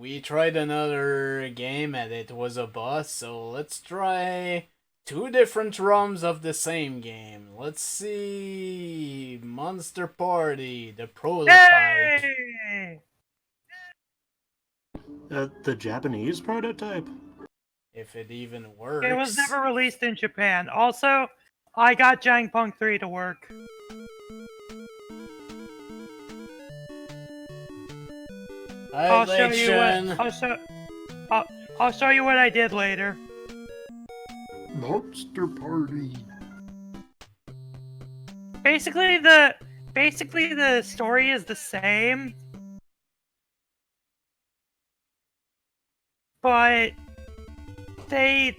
we tried another game and it was a boss, so let's try 2 different ROMs of the same game. Let's see... Monster Party, the prototype. Yay! The Japanese prototype? If it even works. It was never released in Japan. Also, I got Jangpong 3 to work. I'll show you what I did later. Monster Party. Basically the story is the same. But the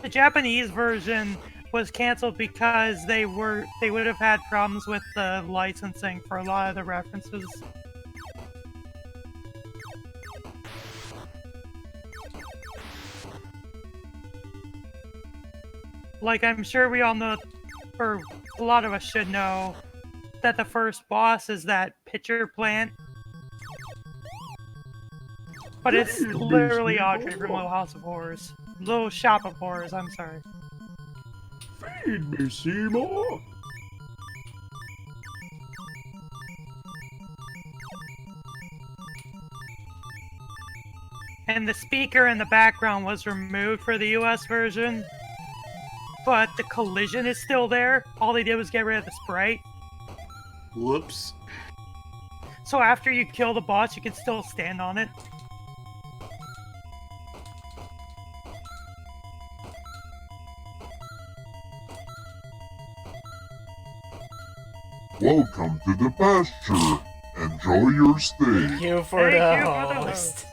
Japanese version was canceled because they would have had problems with the licensing for a lot of the references. Like, I'm sure we all know, or a lot of us should know, that the first boss is that pitcher plant. But it's literally Audrey from Little House of Horrors. Little Shop of Horrors, I'm sorry. Feed me, Seymour. And the speaker in the background was removed for the US version. But the collision is still there. All they did was get rid of the sprite. Whoops. So after you kill the boss, you can still stand on it. Welcome to the pasture. Enjoy your stay. Thank you for the host.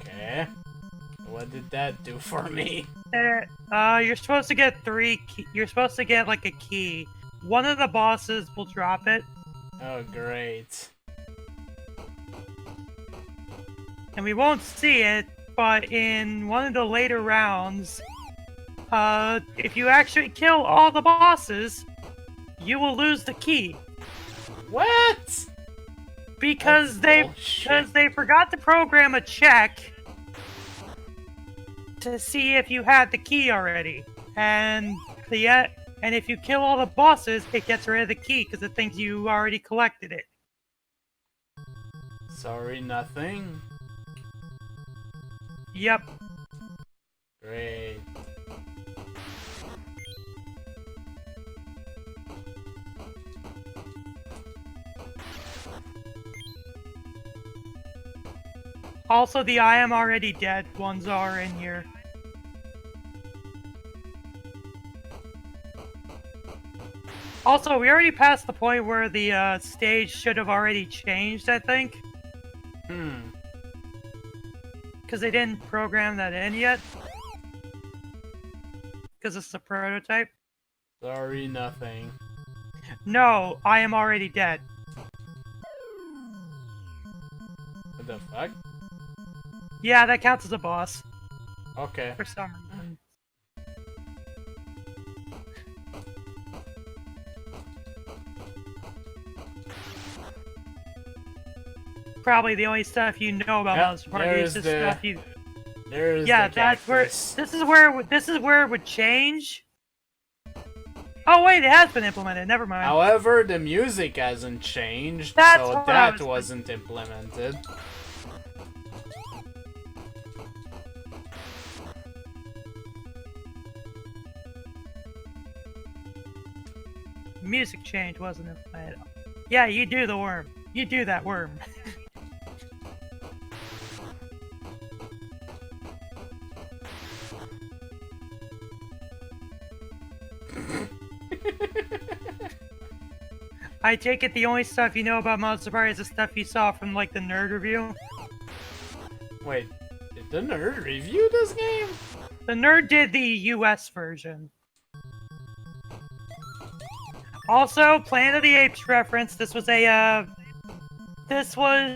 Okay. What did that do for me? You're supposed to get you're supposed to get like a key. One of the bosses will drop it. Oh, great. And we won't see it, but in one of the later rounds, if you actually kill all the bosses, you will lose the key. What? Because they forgot to program a check to see if you had the key already. And if you kill all the bosses, it gets rid of the key because it thinks you already collected it. Sorry, nothing. Yep. Great. Also, the I am already dead ones are in here. Also, we already passed the point where the stage should have already changed, I think. Because they didn't program that in yet. Because it's a prototype. Sorry, nothing. No, I am already dead. What the fuck? Yeah, that counts as a boss. Okay. For some reason. Probably the only stuff you know about Monster Party is the stuff you. Yeah, that's where. This is where it would change. Oh wait, it has been implemented. Never mind. However, the music hasn't changed, That's so that wasn't implemented. Music change wasn't implemented. Yeah, you do the worm. You do that worm. I take it the only stuff you know about Monster Party is the stuff you saw from, like, the nerd review? Wait, did the nerd review this game? The nerd did the US version. Also, Planet of the Apes reference, this was a, this in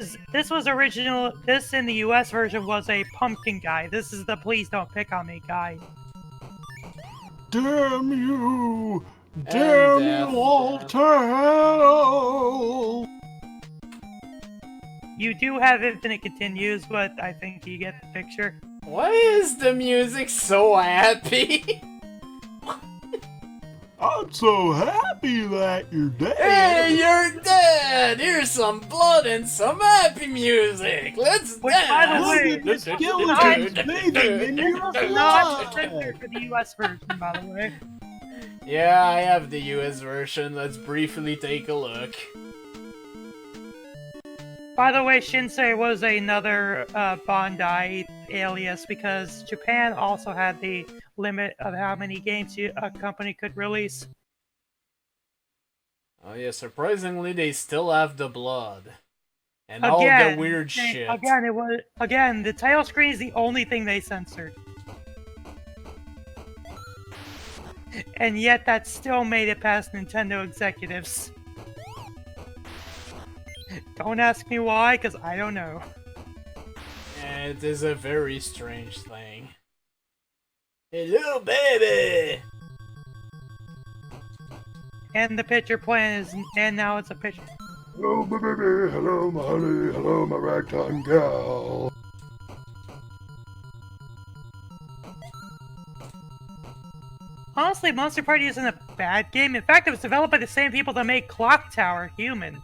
the US version was a pumpkin guy. This is the please don't pick on me guy. Damn you! Damn you all turtle. You do have infinite continues, but I think you get the picture. Why is the music so happy? I'm so happy that you're dead. Hey, you're dead! Here's some blood and some happy music! Let's Which, by the dance! way, the skeleton's bathing in your not blood. censored for the US version, by the way. Yeah, I have the US version. Let's briefly take a look. By the way, Shinsei was another Bandai alias because Japan also had the limit of how many games a company could release. Oh yeah, surprisingly they still have the blood. And all the weird shit. Again, the title screen is the only thing they censored. And yet that still made it past Nintendo executives. Don't ask me why, because I don't know. It is a very strange thing. Hello, baby! And the picture plan is, and now it's a picture. Hello, my baby. Hello, my honey. Hello, my ragtime gal. Honestly, Monster Party isn't a bad game. In fact, it was developed by the same people that made Clock Tower Human.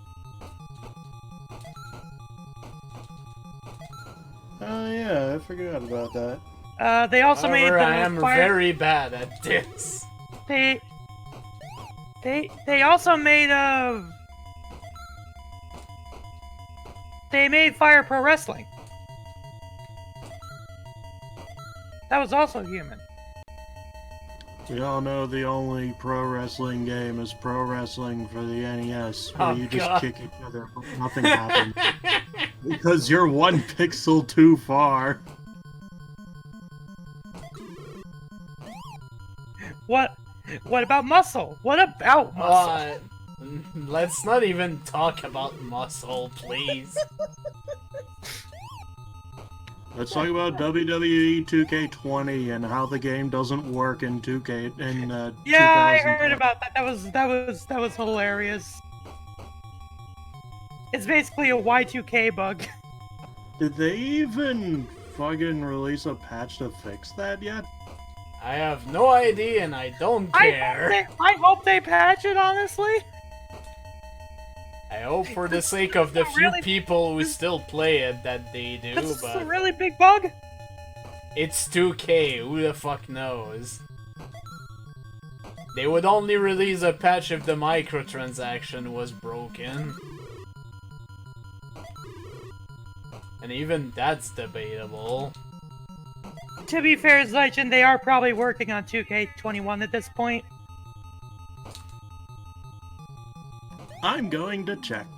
Oh yeah, I forgot about that. They also made the I am very bad at this. They also made they made Fire Pro Wrestling. That was also Human. We all know the only pro wrestling game is Pro Wrestling for the NES, where you just kick each other, but nothing happens. Because you're one pixel too far. What about Muscle? What about Muscle? Let's not even talk about Muscle, please. Let's talk about WWE 2K20 and how the game doesn't work in 2K in Yeah, I heard about that. That was hilarious. It's basically a Y2K bug. Did they even fucking release a patch to fix that yet? I have no idea and I don't care. I hope they patch it, honestly. I hope for the sake of the few people who still play it that they do, This but... is a really big bug? It's 2K, who the fuck knows? They would only release a patch if the microtransaction was broken. And even that's debatable. To be fair, Zeichen, they are probably working on 2K21 at this point. I'm going to check.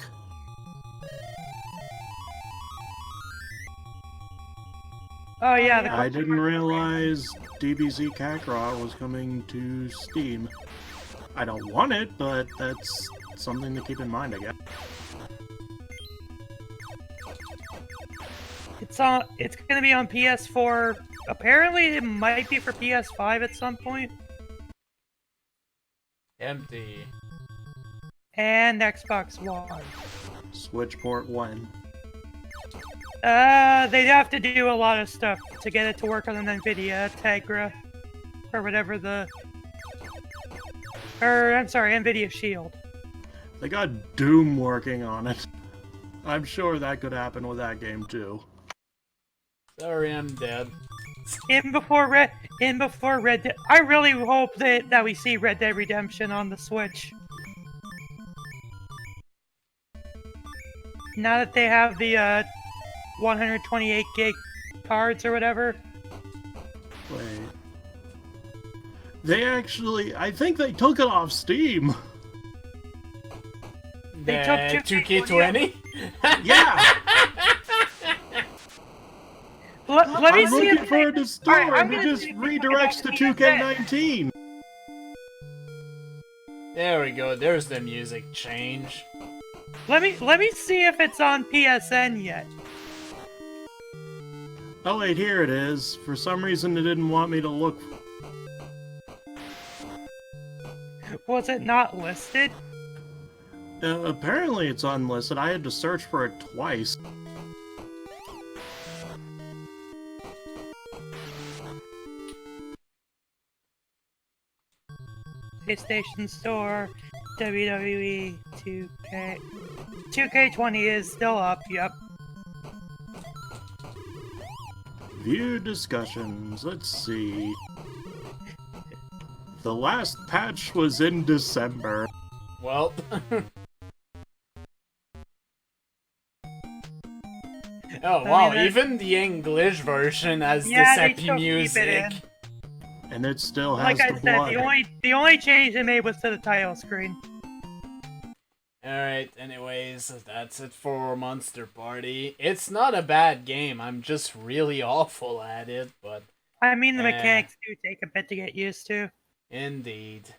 Oh yeah, I didn't realize DBZ Kakarot was coming to Steam. I don't want it, but that's something to keep in mind, I guess. It's gonna be on PS4. Apparently, it might be for PS5 at some point. Empty. And Xbox One. Switch port when? They'd have to do a lot of stuff to get it to work on an NVIDIA Tegra. Or whatever I'm sorry, NVIDIA Shield. They got Doom working on it. I'm sure that could happen with that game too. Sorry, I'm dead. In before Red Dead. I really hope that we see Red Dead Redemption on the Switch. Now that they have the 128 gig cards or whatever. Wait. They actually, I think they took it off Steam. They took 2K20? Yeah! Let me I'm see looking for the store and it just redirects to 2K19. There we go, there's the music change. Let me see if it's on PSN yet. Oh wait, here it is. For some reason it didn't want me to look. Was it not listed? Apparently it's unlisted. I had to search for it twice. PlayStation Store, WWE 2K. 2K20 is still up, yep. View discussions. Let's see. The last patch was in December. Well. Oh wow, even the English version has this happy music. And it still has the blood. The only change they made was to the title screen. Alright, anyways, that's it for Monster Party. It's not a bad game, I'm just really awful at it, but... I mean, the mechanics do take a bit to get used to. Indeed.